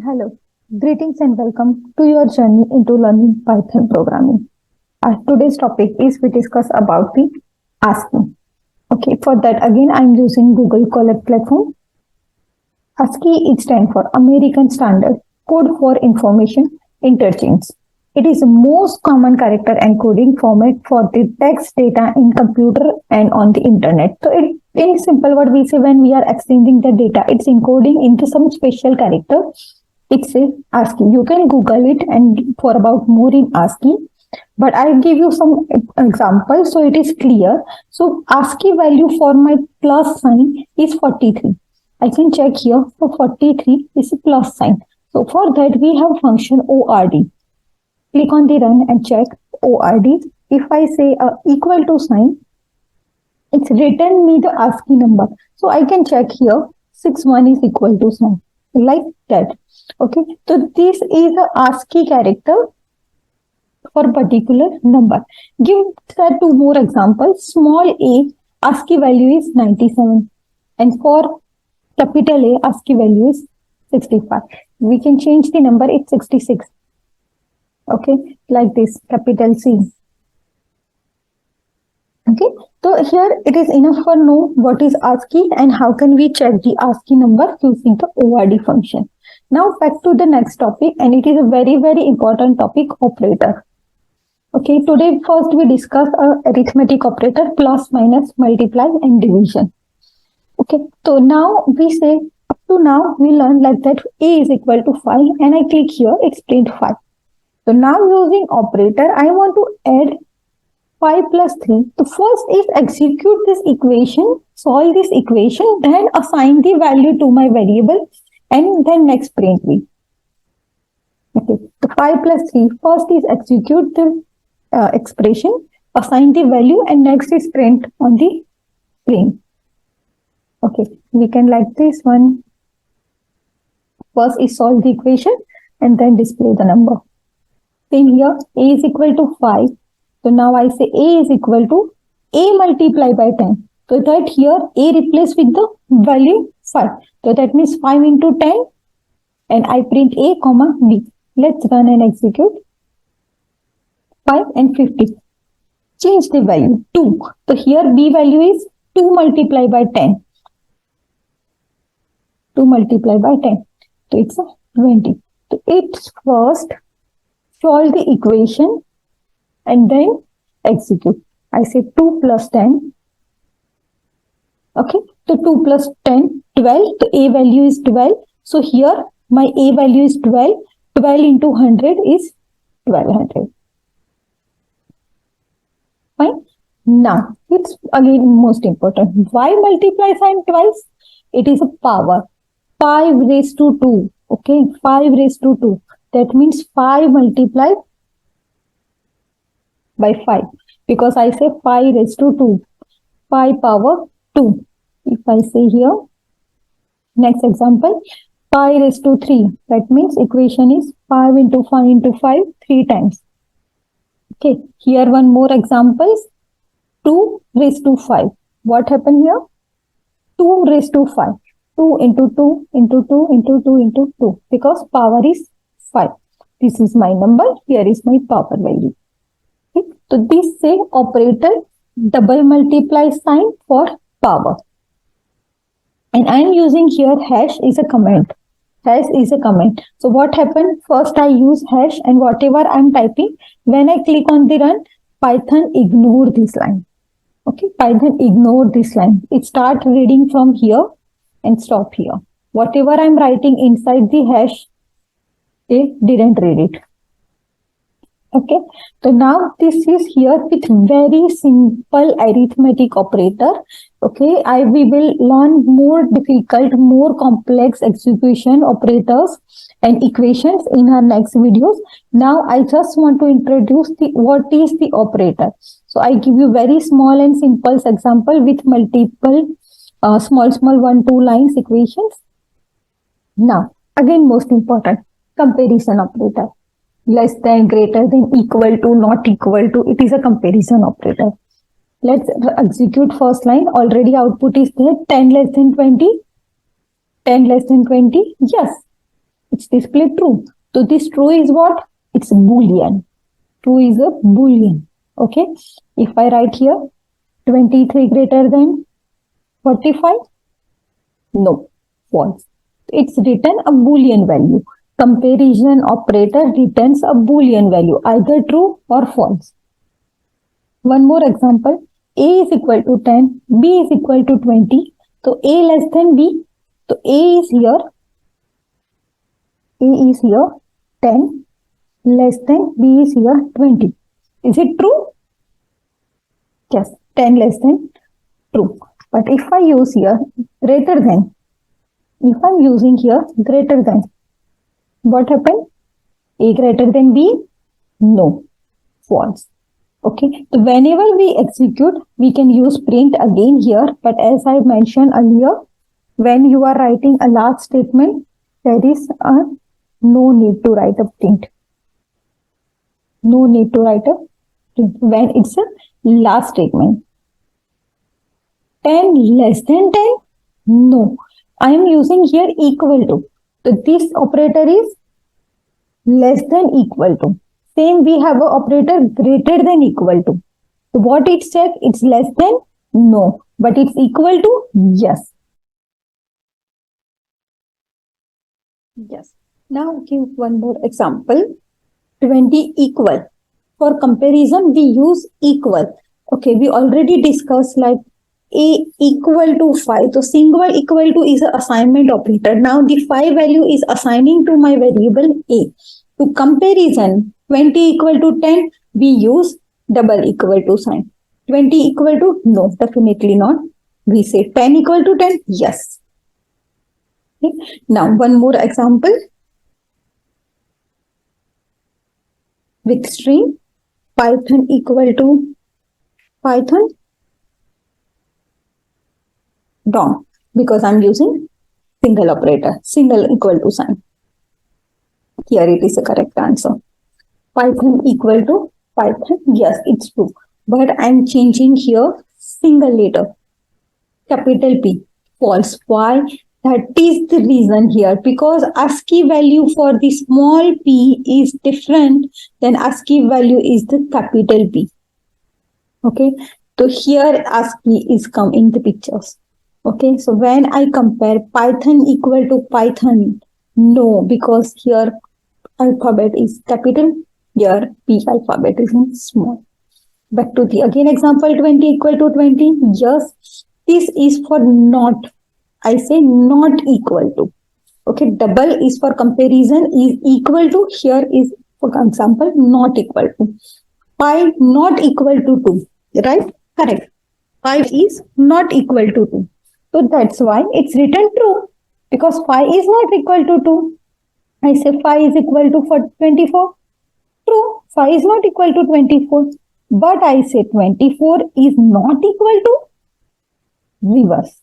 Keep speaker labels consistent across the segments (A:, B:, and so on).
A: Hello, greetings and welcome to your journey into learning Python programming. Today's topic is we discuss about the ASCII. Okay, for that again I'm using Google Colab platform. ASCII is stand for American Standard Code for Information Interchange. It is the most common character encoding format for the text data in computer and on the internet. So in simple word we say when we are exchanging the data, it's encoding into some special character. It's a ASCII. You can Google it and for about more in ASCII. But I'll give you some examples so it is clear. So ASCII value for my plus sign is 43. I can check here for 43 is a plus sign. So for that we have function ORD. Click on the run and check ORD. If I say equal to sign, it's written me the ASCII number. So I can check here 61 is equal to sign like that. Okay, so this is a ASCII character for particular number. Give two more examples. Small a ASCII value is 97 and for capital A ASCII value is 65. We can change the number, it's 66. Okay, like this, capital C. Okay, so here it is enough for know what is ASCII and how can we check the ASCII number using the ORD function. Now back to the next topic, and it is a very important topic, operator. Okay, today first we discuss arithmetic operator, plus, minus, multiply and division. Okay, so now we say up to now we learn like that a is equal to 5 and I click here, it's print 5. So now using operator, I want to add 5 plus 3. So first is execute this equation, solve this equation, then assign the value to my variable and then next print v. Okay, so 5 plus 3, first is execute the expression, assign the value and next is print on the screen. Okay, we can like this one. First is solve the equation and then display the number. Same here, a is equal to 5. So now I say a is equal to a multiplied by 10. So that here a replaced with the value 5. So that means 5 into 10 and I print a comma b. Let's run and execute. 5 and 50. Change the value 2. So here b value is 2 multiplied by 10. 2 multiplied by 10. So it's a 20. So it's first solve the equation and then execute. I say 2 plus 10. Okay, so 2 plus 10, 12. The a value is 12. So here my a value is 12. 12 into 100 is 1200. Fine. Now, it's again most important. Why multiply sign twice? It is a power. 5 raised to 2. Okay, 5 raised to 2. That means 5 multiplied by 5. Because I say 5 raised to 2. 5 power 2. If I say here, next example, 5 raised to 3. That means equation is 5 into 5 into 5, 3 times. Okay, here one more example, 2 raised to 5. What happened here? 2 raised to 5. 2 into 2 into 2 into 2 into 2. Because power is 5. This is my number. Here is my power value. Okay. So this say operator double multiply sign for power. And I am using here hash is a comment. Hash is a comment. So what happened? First I use hash and whatever I am typing, when I click on the run, Python ignore this line. Okay, Python ignore this line. It start reading from here and stop here. Whatever I am writing inside the hash, it didn't read it. Okay, so now this is here with very simple arithmetic operator. Okay, we will learn more difficult, more complex execution operators and equations in our next videos. Now I just want to introduce what is the operator. So I give you very small and simple example with multiple small 1-2 lines equations. Now again most important, comparison operator. Less than, greater than, equal to, not equal to. It is a comparison operator. Let's execute first line. Already output is there. 10 less than 20. 10 less than 20. Yes. It's displayed true. So this true is what? It's Boolean. True is a Boolean. Okay. If I write here 23 greater than 45, no, false. It's written a Boolean value. Comparison operator returns a Boolean value, either true or false. One more example. A is equal to 10, B is equal to 20. So A less than B. So A is here 10, less than B is here 20. Is it true? Yes, 10 less than, true. But if I use here greater than, if I'm using here greater than, what happened? A greater than B? No, false. Okay, so whenever we execute, we can use print again here. But as I mentioned earlier, when you are writing a last statement, there is no need to write a print. No need to write a print when it's a last statement. 10 less than 10? No. I am using here equal to. So this operator is less than equal to. Same, we have an operator greater than equal to. So what it said? It's less than? No. But it's equal to? Yes. Yes. Now give one more example. 20 equal. For comparison, we use equal. Okay, we already discussed like A equal to 5. So single equal to is an assignment operator. Now the 5 value is assigning to my variable A. To comparison, 20 equal to 10, we use double equal to sign. 20 equal to? No, definitely not. We say 10 equal to 10? Yes. Okay. Now one more example. With string Python equal to Python wrong, because I'm using single operator, single equal to sign. Here it is a correct answer. Python equal to Python, yes, it's true. But I'm changing here single letter, capital P, false. Why? That is the reason here, because ASCII value for the small p is different than ASCII value is the capital P. Okay, so here ASCII is come in the pictures. Okay, so when I compare Python equal to Python, no, because here alphabet is capital, here P alphabet is in small. Back to the again example 20 equal to 20. Yes, this is for not. I say not equal to. Okay, double is for comparison is equal to. Here is for example not equal to. 5 not equal to 2. Right? Correct. 5 is not equal to 2. So that's why it's written true. Because 5 is not equal to 2. I say 5 is equal to 24. True. 5 is not equal to 24. But I say 24 is not equal to reverse.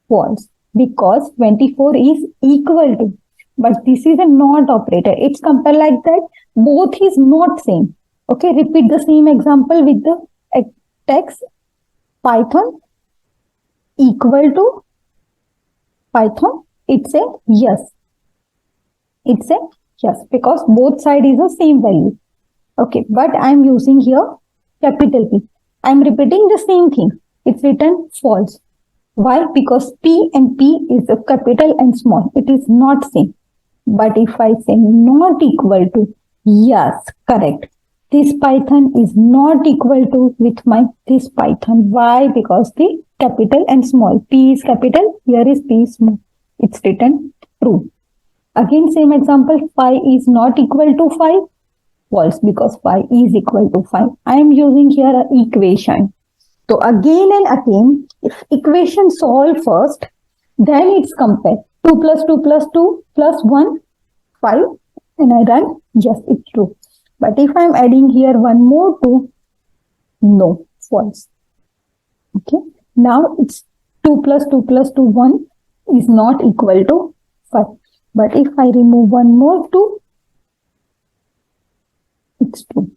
A: False, because 24 is equal to, but this is a not operator. It's compared like that. Both is not same. Okay, repeat the same example with the text Python equal to Python. It's a yes. It's a yes, because both side is the same value. Okay, but I'm using here capital P. I'm repeating the same thing. It's written false. Why? Because P and P is a capital and small. It is not same. But if I say not equal to, yes, correct. This Python is not equal to with my this Python. Why? Because the capital and small. P is capital, here is P is small. It's written true. Again, same example, 5 is not equal to 5. False, because 5 is equal to 5. I am using here an equation. So again and again, if equation solve first, then it's compared. 2 plus 2 plus 2 plus 1, 5. And I run, yes, it's true. But if I'm adding here one more 2, no, false. Okay. Now it's 2 plus 2 plus 2, 1 is not equal to 5. But if I remove one more 2, it's true.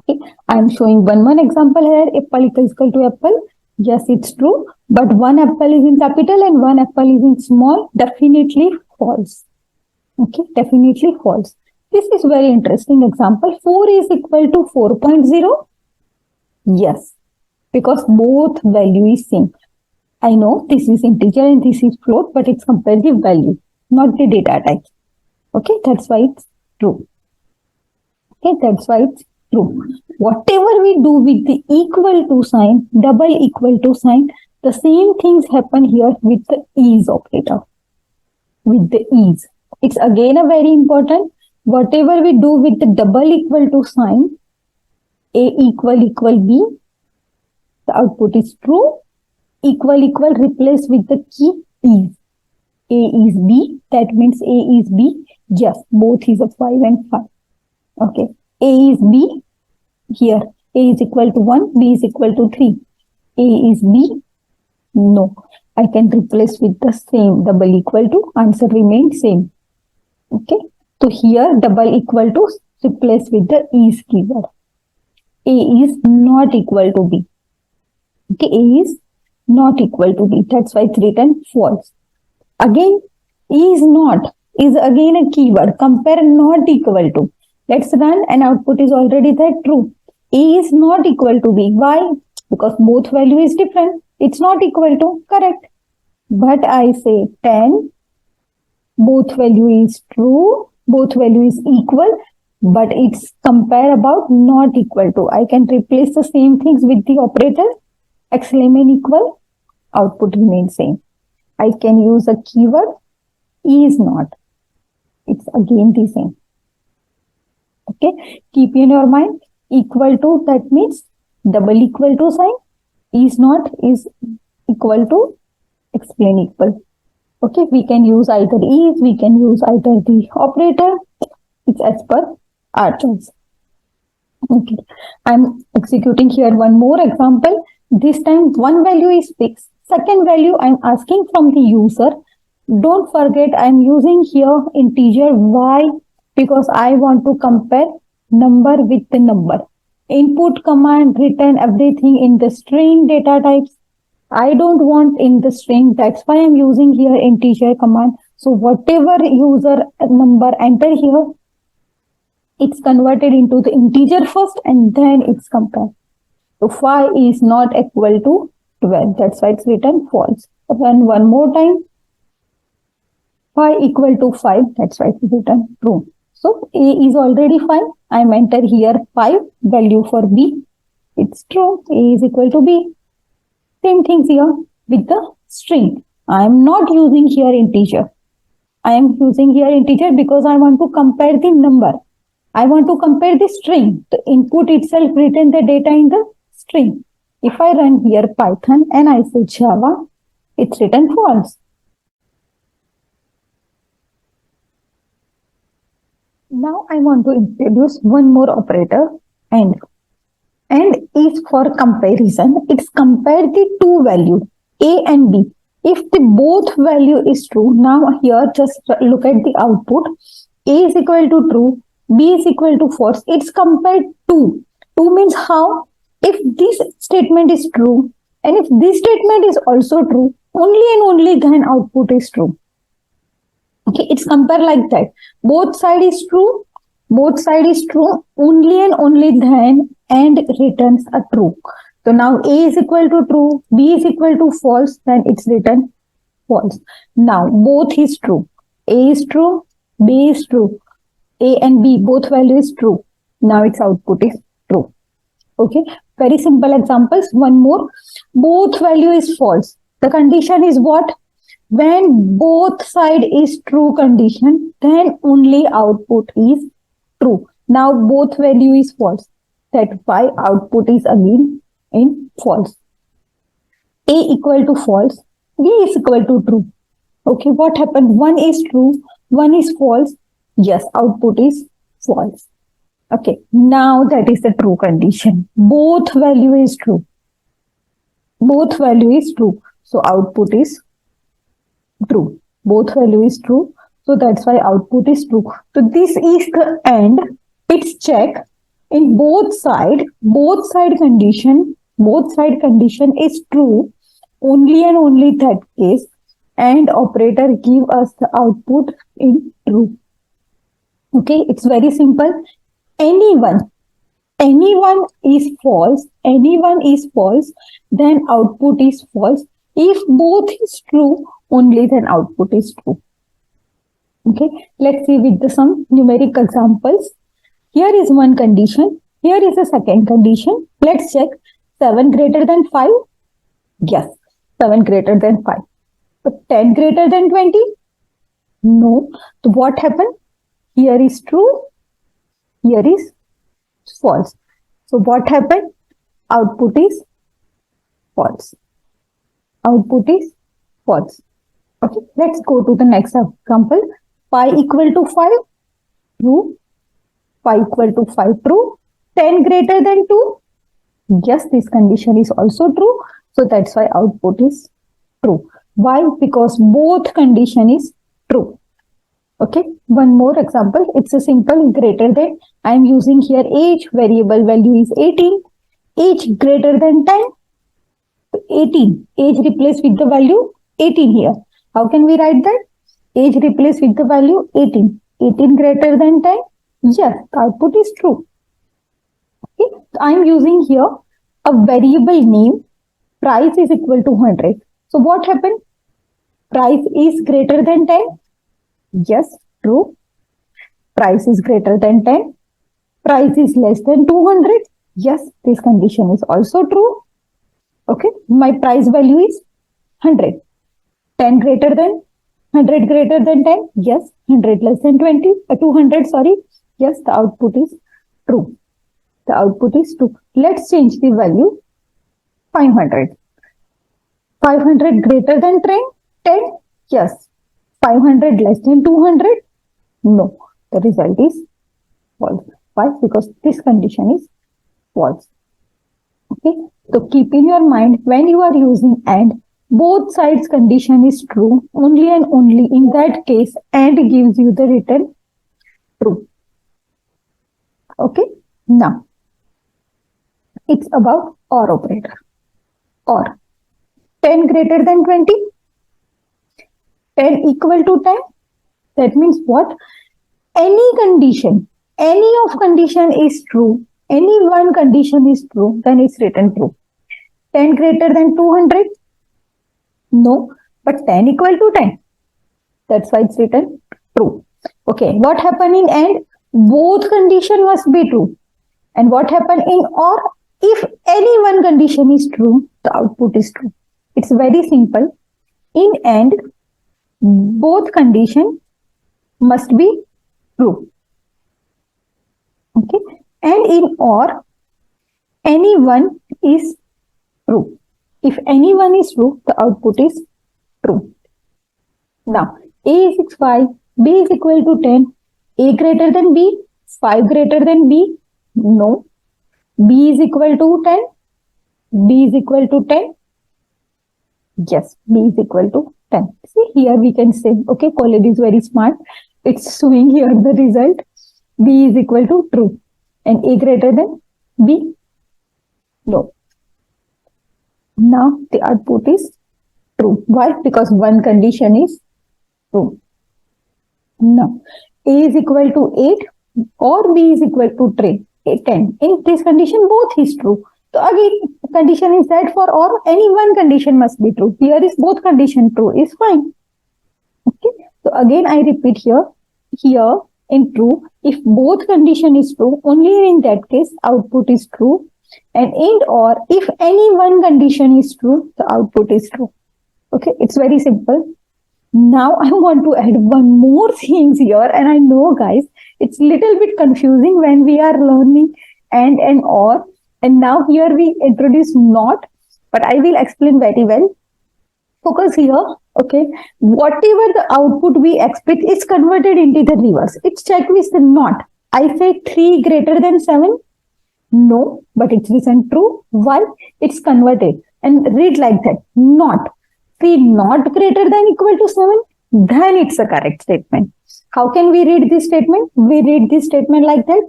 A: Okay, I am showing one example here. Apple is equal to apple. Yes, it's true. But one apple is in capital and one apple is in small. Definitely false. Okay, definitely false. This is very interesting example. 4 is equal to 4.0. Yes, because both value is same. I know this is integer and this is float, but it's comparative value, not the data type. Okay, that's why it's true. Okay, that's why it's true. Whatever we do with the equal to sign, double equal to sign, the same things happen here with the is operator. With the is. It's again a very important. Whatever we do with the double equal to sign, A equal B, the output is true. Equal replace with the key is. A is B, that means A is B. Yes, both is a 5 and 5. Okay, A is B. Here, A is equal to 1, B is equal to 3. A is B. No, I can replace with the same double equal to, answer remains same. Okay, so here double equal to replace with the is keyword. A is not equal to B. Okay, A is not equal to B. That's why it's written false. Again, is not is again a keyword. Compare not equal to. Let's run and output is already there true. A is not equal to B. Why? Because both value is different. It's not equal to. Correct. But I say 10. Both value is true. Both value is equal. But it's compare about not equal to. I can replace the same things with the operator. Exclamation equal. Output remains same. I can use a keyword. Is not. It's again the same. Okay. Keep in your mind. Equal to, that means double equal to sign. Is not is equal to explain equal. Okay. We can use either is. We can use either the operator. It's as per our choice. Okay. I'm executing here one more example. This time one value is fixed. Second value I'm asking from the user. Don't forget I'm using here integer. Why? Because I want to compare number with the number. Input command return everything in the string data types. I don't want in the string. That's why I'm using here integer command. So whatever user number enter here, it's converted into the integer first and then it's compared. So 5 is not equal to 12. That's why it's written false. Run one more time. 5 equal to 5. That's why it's written true. So A is already 5. I'm enter here 5 value for B. It's true. A is equal to B. Same things here with the string. I am not using here integer. I am using here integer because I want to compare the number. I want to compare the string. The input itself written the data in the string. If I run here Python and I say Java, it's written false. Now I want to introduce one more operator and is for comparison. It's compare the two value A and B. If the both value is true, now here just look at the output. A is equal to true, B is equal to false. It's compared 2. 2 means how? If this statement is true and if this statement is also true, only and only then output is true. Okay, it's compared like that. Both side is true. Both side is true. Only and only then and returns a true. So now A is equal to true. B is equal to false. Then it's written false. Now both is true. A is true. B is true. A and B both value is true. Now its output is true. Okay. Very simple examples. One more. Both value is false. The condition is what? When both side is true condition, then only output is true. Now both value is false. That's why output is again in false. A equal to false. B is equal to true. Okay, what happened? One is true, one is false. Yes, output is false. Okay, now that is the true condition. Both value is true. Both value is true. So output is true. Both value is true. So that's why output is true. So this is the end. It's check in both side condition is true. Only and only that case. And operator give us the output in true. Okay, it's very simple. Anyone is false, then output is false. If both is true, only then output is true. Okay, let's see with some numerical examples. Here is one condition, here is a second condition. Let's check. 7 greater than 5? Yes, 7 greater than 5. But 10 greater than 20? No. So what happened? Here is true, here is false. So what happened? Output is false. Output is false. Okay, let's go to the next example. Pi equal to 5, true. Pi equal to 5, true. 10 greater than 2? Yes, this condition is also true. So that's why output is true. Why? Because both condition is true. Okay, one more example. It's a simple greater than. I am using here age, variable value is 18. Age greater than 10. 18. Age replaced with the value 18 here. How can we write that? Age replaced with the value 18. 18 greater than 10. Yes, the output is true. Okay, so I am using here a variable name. Price is equal to 100. So what happened? Price is greater than 10. Yes, true. Price is greater than 10. Price is less than 200. Yes, this condition is also true. Okay, my price value is 100. 10 greater than 100 greater than 10. Yes, 100 less than 200. Sorry. Yes, the output is true. The output is true. Let's change the value. 500. 500 greater than 10. Yes. 500 less than 200? No, the result is false. Why? Because this condition is false. Okay, so keep in your mind when you are using AND, both sides condition is true. Only and only in that case, AND gives you the return true. Okay, now it's about OR operator. OR. 10 greater than 20? 10 equal to 10? That means what? Any condition, any of condition is true, any one condition is true, then it's written true. 10 greater than 200? No, but 10 equal to 10. That's why it's written true. Okay, what happened in AND? Both condition must be true. And what happened in OR? If any one condition is true, the output is true. It's very simple. In AND, both condition must be true. Okay, and in OR, any one is true. If any one is true, the output is true. Now, A is 5, B is equal to 10, A greater than B, 5 greater than B, no. B is equal to 10, B is equal to 10, yes, B is equal to 10. See, here we can say, okay, college is very smart. It's showing here the result. B is equal to true. And A greater than B? No. Now the output is true. Why? Because one condition is true. Now, A is equal to 8 or B is equal to 10. In this condition, both is true. So again, condition is that for or any one condition must be true. Here is both condition true is fine. Okay. So again, I repeat here in true, if both condition is true, only in that case output is true. And in or if any one condition is true, the output is true. Okay, it's very simple. Now I want to add one more thing here, and I know guys, it's little bit confusing when we are learning and or. And now here we introduce not, but I will explain very well. Focus here, okay. Whatever the output we expect is converted into the reverse. It's checked with the not. I say 3 greater than 7. No, but it's written true. Why? It's converted. And read like that. Not. 3 not greater than equal to 7. Then it's a correct statement. How can we read this statement? We read this statement like that.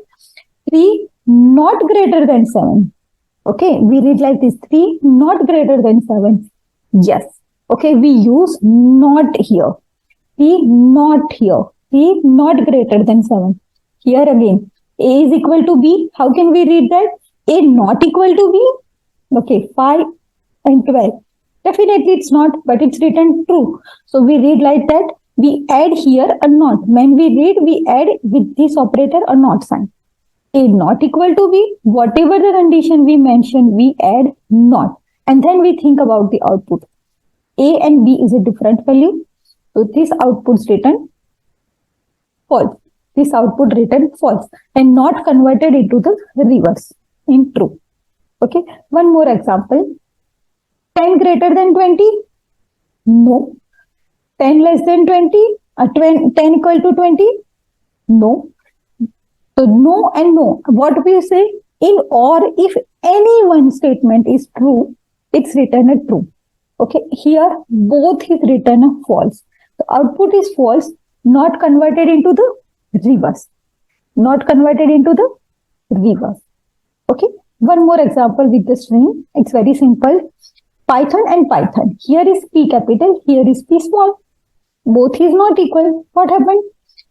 A: 3 not greater than 7. Okay, we read like this. 3 not greater than 7. Yes. Okay, we use not here. 3 not here. 3 not greater than 7. Here again, A is equal to B. How can we read that? A not equal to B? Okay, 5 and 12. Definitely it's not, but it's written true. So we read like that. We add here a not. When we read, we add with this operator a not sign. A not equal to B, whatever the condition we mention, we add not. And then we think about the output. A and B is a different value. So this output is written false. This output written false and not converted into the reverse in true. Okay, one more example. 10 greater than 20? No. 10 less than 20? 10 equal to 20? No. So no and no. What we say? In or if any one statement is true, it's written a true. Okay, here both is written a false. The output is false, not converted into the reverse. Not converted into the reverse. Okay, one more example with the string. It's very simple. Python and Python. Here is P capital, here is P small. Both is not equal. What happened?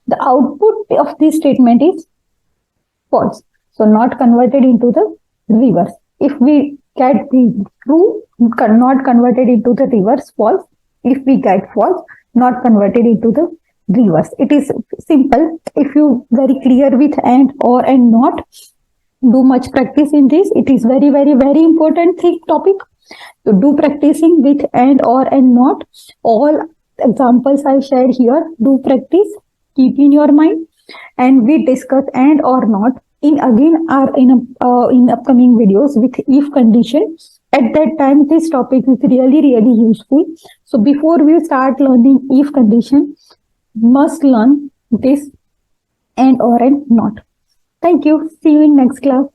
A: The output of this statement is false. So not converted into the reverse. If we get the true, not converted into the reverse, false. If we get false, not converted into the reverse. It is simple. If you very clear with and, or, and not, do much practice in this. It is very, very, very important topic. So do practicing with and, or, and not. All examples I shared here, do practice, keep in your mind, and we discuss and or not in upcoming videos with if condition. At that time, this topic is really, really useful. So before we start learning if condition, must learn this and or and not. Thank you. See you in next class.